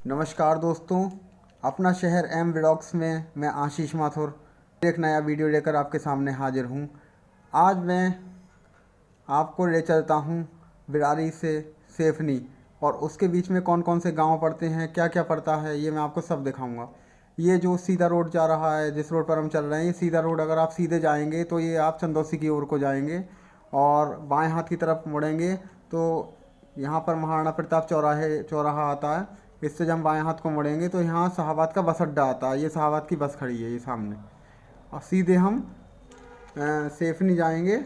नमस्कार दोस्तों, अपना शहर एम व्लॉग्स में मैं आशीष माथुर एक नया वीडियो लेकर आपके सामने हाजिर हूँ। आज मैं आपको ले चलता हूँ बिरारी से सेफनी, और उसके बीच में कौन कौन से गांव पड़ते हैं, क्या क्या पड़ता है, ये मैं आपको सब दिखाऊंगा। ये जो सीधा रोड जा रहा है, जिस रोड पर हम चल रहे हैं, ये सीधा रोड अगर आप सीधे जाएंगे तो ये आप चंदौसी की ओर को जाएंगे, और बाएं हाथ की तरफ मुड़ेंगे तो यहाँ पर महाराणा प्रताप चौराहा आता है। इससे जब हम बाएं हाथ को मुड़ेंगे तो यहाँ शाहाबाद का बस अड्डा आता है। ये शाहाबाद की बस खड़ी है ये सामने, और सीधे हम सेफनी जाएंगे।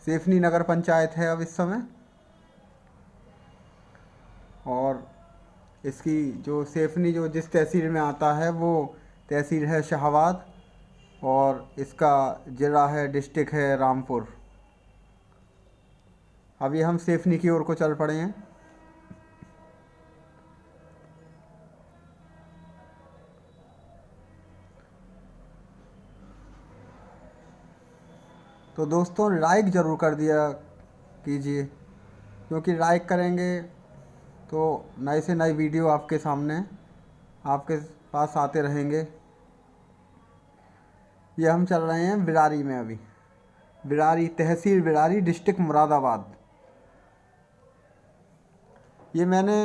सेफनी नगर पंचायत है अब इस समय, और इसकी जो सेफनी जो जिस तहसील में आता है वो तहसील है शाहाबाद, और इसका ज़िला है, डिस्ट्रिक्ट है रामपुर। अभी हम सेफनी की ओर को चल पड़े हैं। तो दोस्तों लाइक ज़रूर कर दिया कीजिए, क्योंकि लाइक करेंगे तो नए से नए वीडियो आपके सामने आपके पास आते रहेंगे। ये हम चल रहे हैं बिरारी में अभी, बिरारी तहसील बिरारी, डिस्ट्रिक्ट मुरादाबाद। ये मैंने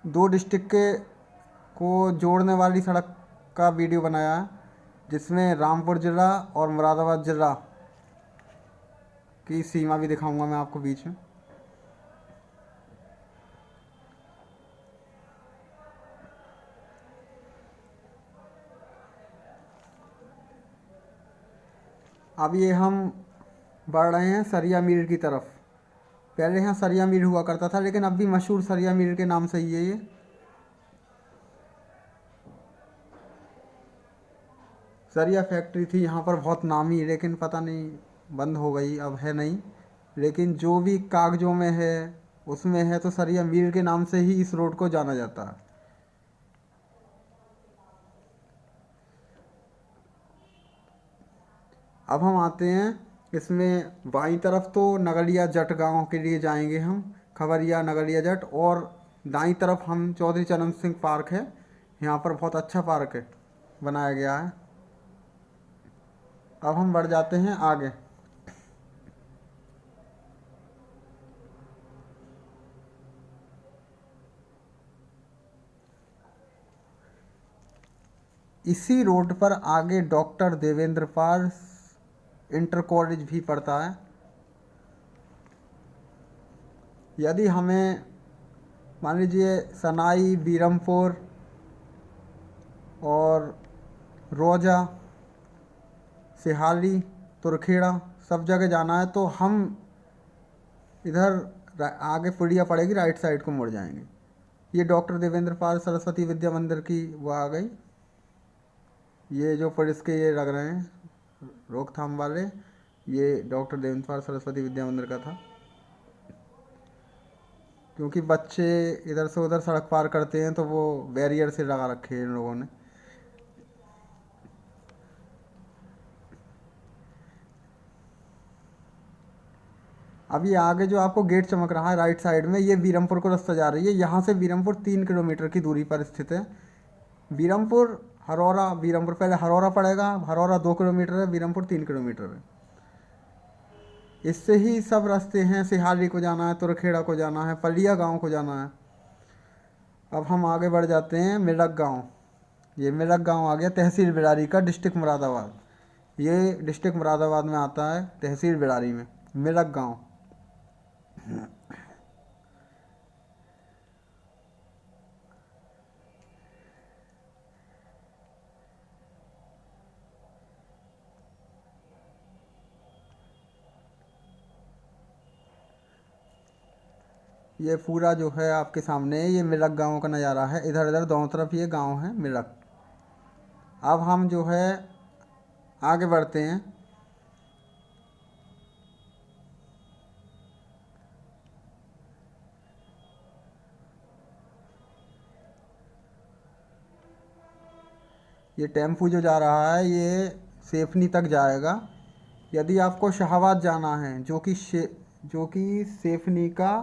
दो डिस्ट्रिक्ट के को जोड़ने वाली सड़क का वीडियो बनाया है, जिसमें रामपुर ज़िला और मुरादाबाद ज़िला की सीमा भी दिखाऊंगा मैं आपको बीच में। अब ये हम बढ़ रहे हैं सरिया मीर की तरफ। पहले यहाँ सरिया मीर हुआ करता था, लेकिन अब भी मशहूर सरिया मीर के नाम से ही है ये। सरिया फैक्ट्री थी यहाँ पर बहुत नामी, लेकिन पता नहीं बंद हो गई, अब है नहीं। लेकिन जो भी कागजों में है उसमें है तो सरिया मीर के नाम से ही इस रोड को जाना जाता है। अब हम आते हैं इसमें बाईं तरफ, तो नगलिया जट गांव के लिए जाएंगे हम, खबरिया नगलिया जट। और दाईं तरफ हम चौधरी चरण सिंह पार्क है, यहाँ पर बहुत अच्छा पार्क है, बनाया गया है। अब हम बढ़ जाते हैं आगे। इसी रोड पर आगे डॉक्टर देवेंद्र पाल इंटर कॉलेज भी पड़ता है। यदि हमें मान लीजिए सनाई, बीरमपुर और रोजा, सिहाली, तुरखेड़ा सब जगह जाना है तो हम इधर आगे पुड़िया पड़ेगी, राइट साइड को मुड़ जाएंगे। ये डॉक्टर देवेंद्र पाल सरस्वती विद्या मंदिर की वो आ गई। ये जो पुलिस के ये लग रहे हैं रोकथाम वाले, ये डॉक्टर देवेंद्र पाल सरस्वती विद्या मंदिर का था। क्योंकि बच्चे इधर से उधर सड़क पार करते हैं तो वो बैरियर से लगा रखे हैं इन लोगों ने। अब ये आगे जो आपको गेट चमक रहा है राइट साइड में, ये बीरमपुर को रास्ता जा रही है। यहाँ से बीरमपुर 3 किलोमीटर की दूरी पर स्थित है। बीरमपुर हरौरा, बीरमपुर पहले हरौरा पड़ेगा, हरौरा 2 किलोमीटर है, बीरमपुर 3 किलोमीटर है। इससे ही सब रास्ते हैं, सिहाली को जाना है, तुरखेड़ा को जाना है, पलिया गांव को जाना है। अब हम आगे बढ़ जाते हैं मिलक गांव। ये मिलक गांव आ गया तहसील बिरारी का, डिस्ट्रिक्ट मुरादाबाद। ये डिस्ट्रिक्ट मुरादाबाद में आता है, तहसील बिरारी में मिलक गांव। ये पूरा जो है आपके सामने ये मिलक गांव का नज़ारा है। इधर इधर दोनों तरफ ये गांव है मिलक। अब हम जो है आगे बढ़ते हैं। ये टेम्पू जो जा रहा है ये सेफनी तक जाएगा। यदि आपको शाहाबाद जाना है, जो कि सेफनी का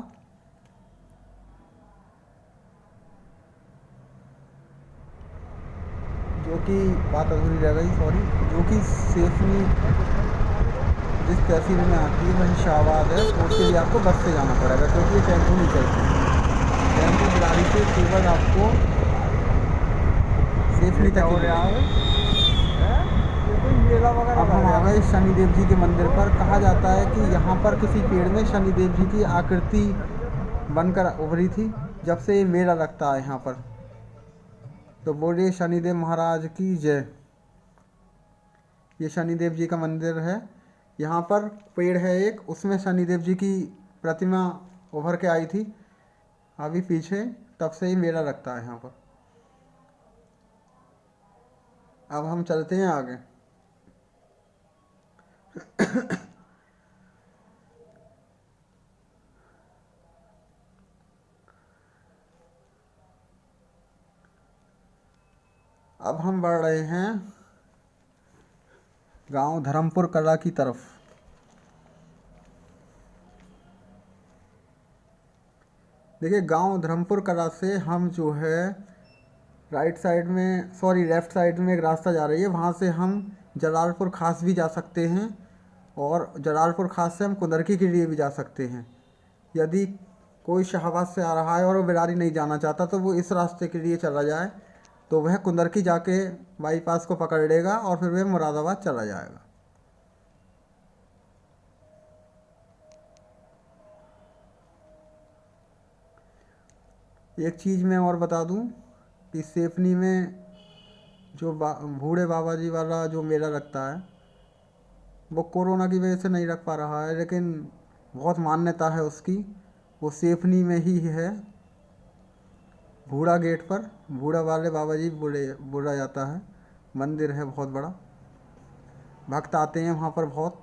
जो कि बात अधूरी रह गई, सॉरी, जो कि सेफली जिस तहसील में आती है वही शाहबाद है, तो उसके लिए आपको बस से जाना पड़ेगा क्योंकि ये टेम्पो नहीं चलती। टेम्पो बिलारी से केवल आपको सेफली तक ही मिलेगी। अब हम आ गए शनिदेव जी के मंदिर पर। कहा जाता है कि यहाँ पर किसी पेड़ में शनिदेव जी की आकृति बनकर उभरी थी जब से ये मेला लगता है यहाँ पर। तो बोलिए शनिदेव महाराज की जय। ये शनिदेव जी का मंदिर है। यहाँ पर पेड़ है एक, उसमें शनिदेव जी की प्रतिमा उभर के आई थी अभी पीछे, तब से ही मेला लगता है यहाँ पर। अब हम चलते हैं आगे। अब हम बढ़ रहे हैं गांव धर्मपुर कला की तरफ। देखिए गांव धर्मपुर कला से हम जो है राइट साइड में, सॉरी लेफ़्ट साइड में एक रास्ता जा रही है, वहाँ से हम जलालपुर खास भी जा सकते हैं और जलालपुर खास से हम कुंदरकी के लिए भी जा सकते हैं। यदि कोई शाहबाद से आ रहा है और वो बिलारी नहीं जाना चाहता तो वो इस रास्ते के लिए चला जाए, तो वह कुंदरकी जाके बाईपास को पकड़ लेगा और फिर वह मुरादाबाद चला जाएगा। एक चीज़ मैं और बता दूं कि सेफनी में जो बूढ़े बाबा जी वाला जो मेला लगता है वो कोरोना की वजह से नहीं रख पा रहा है, लेकिन बहुत मान्यता है उसकी। वो सेफनी में ही है, बूढ़ा गेट पर बूढ़ा वाले बाबा जी बोला जाता है। मंदिर है बहुत बड़ा, भक्त आते हैं वहाँ पर बहुत,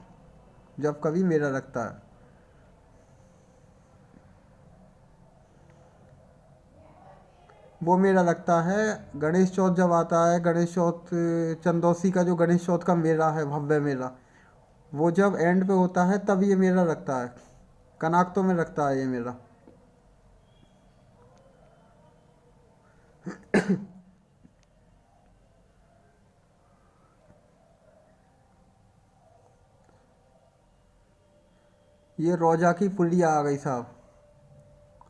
जब कभी मेला लगता है। वो मेला लगता है गणेश चौथ जब आता है, गणेश चौथ चंदौसी का जो गणेश चौथ का मेला है, भव्य मेला, वो जब एंड पे होता है तब ये मेला लगता है। कनाकतों में लगता है ये मेला। ये रोजा की पुलिया आ गई साहब,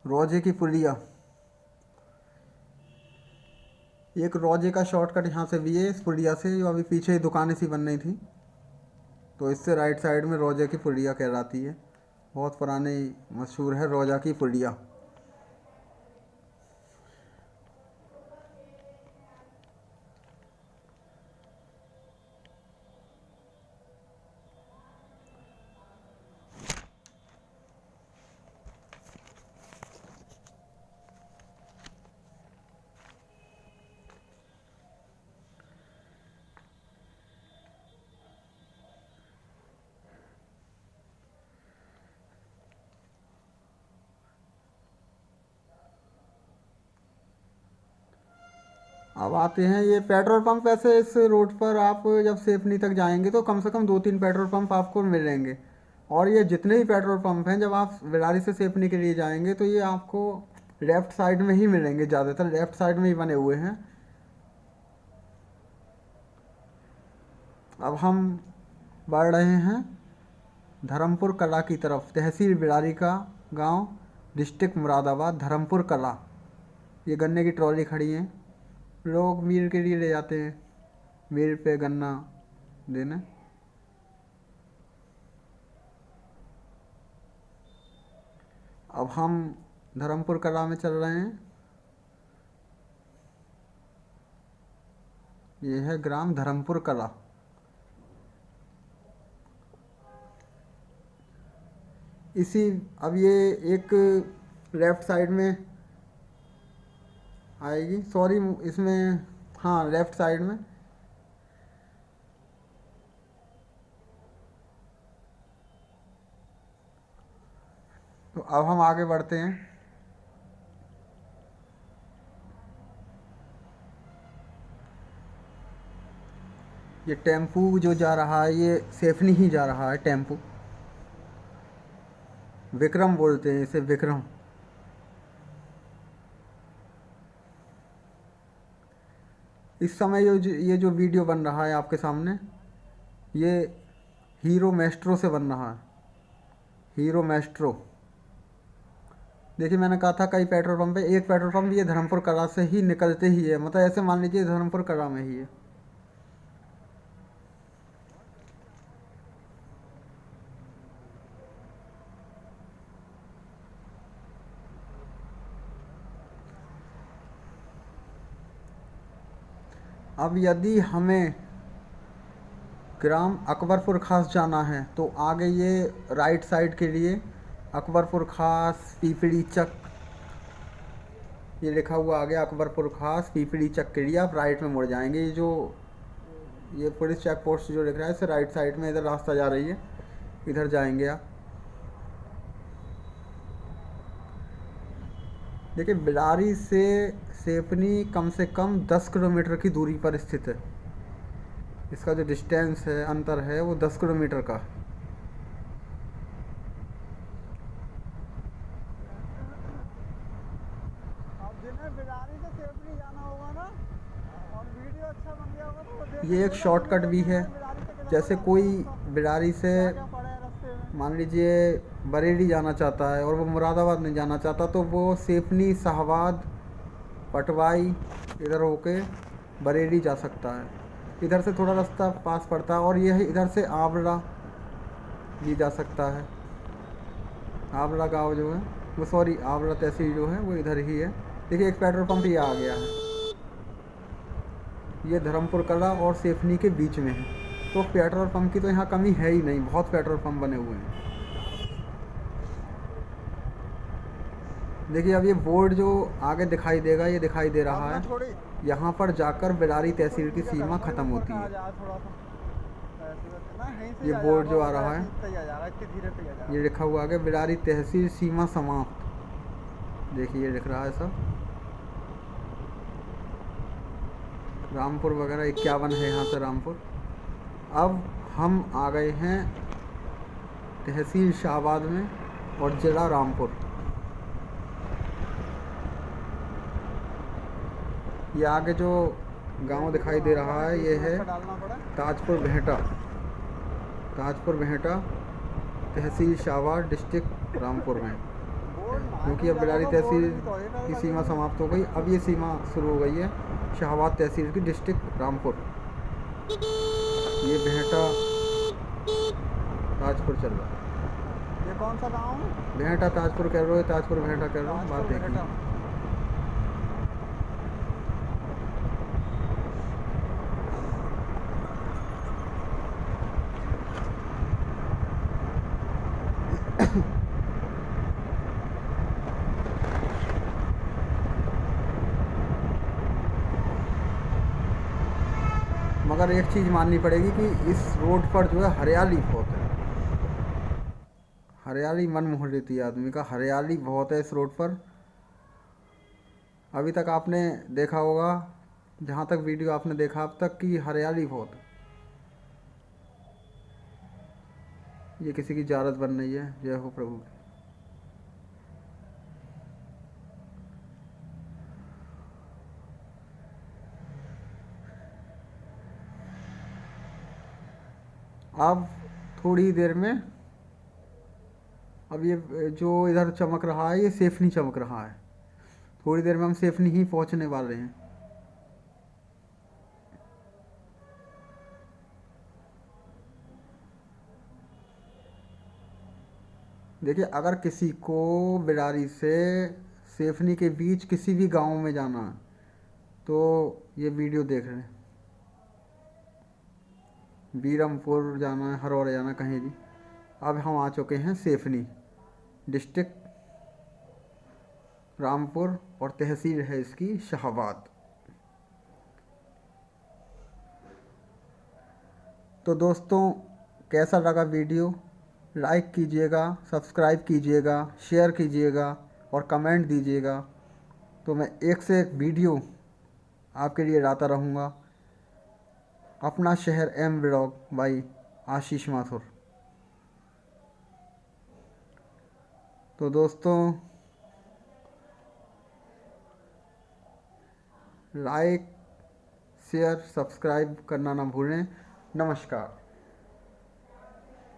रोजे की पुलिया। एक रोजे का शॉर्टकट यहाँ से भी है, इस पुलिया से, जो अभी पीछे ही दुकानें सी बन रही थी, तो इससे राइट साइड में रोजे की पुलिया कहलाती है। बहुत पुरानी मशहूर है रोजा की पुलिया। अब आते हैं ये पेट्रोल पंप। ऐसे इस रोड पर आप जब सेफनी तक जाएंगे तो कम से कम 2-3 पेट्रोल पंप आपको मिलेंगे। और ये जितने भी पेट्रोल पंप हैं, जब आप बिलारी से सेफनी के लिए जाएंगे तो ये आपको लेफ़्ट साइड में ही मिलेंगे, ज़्यादातर लेफ़्ट साइड में ही बने हुए हैं। अब हम बढ़ रहे हैं धर्मपुर कला की तरफ। तहसील बिलारी का गांव, डिस्ट्रिक्ट मुरादाबाद, धर्मपुर कला। ये गन्ने की ट्रॉली खड़ी है, लोग मील के लिए ले जाते हैं, मील पे गन्ना देने। अब हम धर्मपुर कला में चल रहे हैं। ये है ग्राम धर्मपुर कला। इसी, अब ये एक लेफ़्ट साइड में आएगी, सॉरी इसमें, हाँ लेफ़्ट साइड में। तो अब हम आगे बढ़ते हैं। ये टेम्पू जो जा रहा है ये सेफनी ही जा रहा है टेम्पू। विक्रम बोलते हैं इसे, विक्रम। इस समय ये जो वीडियो बन रहा है आपके सामने, ये हीरो मैस्ट्रो से बन रहा है। Hero Maestro. देखिए मैंने कहा था कई पेट्रोल पंप है, एक पेट्रोल पंप ये धर्मपुर कला से ही निकलते ही है, मतलब ऐसे मान लीजिए धर्मपुर कला में ही है। अब यदि हमें ग्राम अकबरपुर खास जाना है तो आगे ये राइट साइड के लिए अकबरपुर खास पीपड़ी चक, ये लिखा हुआ आ गया अकबरपुर खास पीपड़ी चक के लिए आप राइट में मुड़ जाएंगे। ये जो ये पुलिस चेक पोस्ट जो लिख रहा है इससे राइट साइड में इधर रास्ता जा रही है, इधर जाएंगे आप। देखिए बिलारी से सेपनी कम से कम 10 किलोमीटर की दूरी पर स्थित है। इसका जो डिस्टेंस है, अंतर है, वो 10 किलोमीटर का। ये एक शॉर्टकट भी है। जैसे कोई बिलारी से मान लीजिए बरेली जाना चाहता है और वो मुरादाबाद नहीं जाना चाहता, तो वो सेपनी, शाहबाद, पटवाई इधर होके बरेली जा सकता है। इधर से थोड़ा रास्ता पास पड़ता है और यह इधर से आंवला भी जा सकता है। आंवला गांव जो है वो, सॉरी आंवला तहसील जो है वो इधर ही है। देखिए एक पेट्रोल पंप ये आ गया है, ये धर्मपुर कला और सेफनी के बीच में है। तो पेट्रोल पंप की तो यहाँ कमी है ही नहीं, बहुत पेट्रोल पंप बने हुए हैं। देखिए अब ये बोर्ड जो आगे दिखाई देगा, ये दिखाई दे रहा है, यहाँ पर जाकर बिलारी तहसील की सीमा ख़त्म होती है। ये बोर्ड जो आ रहा है, ये लिखा हुआ आगे बिलारी तहसील सीमा समाप्त। देखिए ये लिख रहा है सब रामपुर वगैरह 51 है यहाँ से रामपुर। अब हम आ गए हैं तहसील शाहबाद में और ज़िला रामपुर। ये आगे जो गांव दिखाई दे रहा है ये है ताजपुर भेंटा। ताजपुर भेंटा तहसील शाहबाद डिस्ट्रिक्ट रामपुर में, क्योंकि अब बिलारी तहसील की सीमा समाप्त हो गई। अब ये सीमा शुरू हो गई है शाहबाद तहसील की डिस्ट्रिक्ट रामपुर। ये भेंटा ताजपुर चल रहा है। ये कौन सा गांव है? भेंटा ताजपुर कह रहे हो, ताजपुर भेंटा कह रहे हो, बात देखिए। मगर एक चीज़ माननी पड़ेगी कि इस रोड पर जो है हरियाली बहुत है। हरियाली मन मोह लेती है आदमी का, हरियाली बहुत है इस रोड पर। अभी तक आपने देखा होगा, जहाँ तक वीडियो आपने देखा अब तक, की हरियाली बहुत है। ये किसी की ज़ियारत बन रही है, जय हो प्रभु। अब थोड़ी देर में, अब ये जो इधर चमक रहा है ये सेफनी चमक रहा है। थोड़ी देर में हम सेफनी ही पहुंचने वाले हैं। देखिए अगर किसी को बिलारी से सेफनी के बीच किसी भी गांव में जाना है तो ये वीडियो देख रहे हैं। बीरमपुर जाना है, हरौर जाना, कहीं भी। अब हम आ चुके हैं सेफनी डिस्ट्रिक्ट रामपुर और तहसील है इसकी शाहबाद। तो दोस्तों कैसा लगा वीडियो? लाइक कीजिएगा, सब्सक्राइब कीजिएगा, शेयर कीजिएगा और कमेंट दीजिएगा। तो मैं एक से एक वीडियो आपके लिए लाता रहूँगा। अपना शहर एम व्लॉग बाई आशीष माथुर। तो दोस्तों लाइक, शेयर सब्सक्राइब करना ना भूलें। नमस्कार।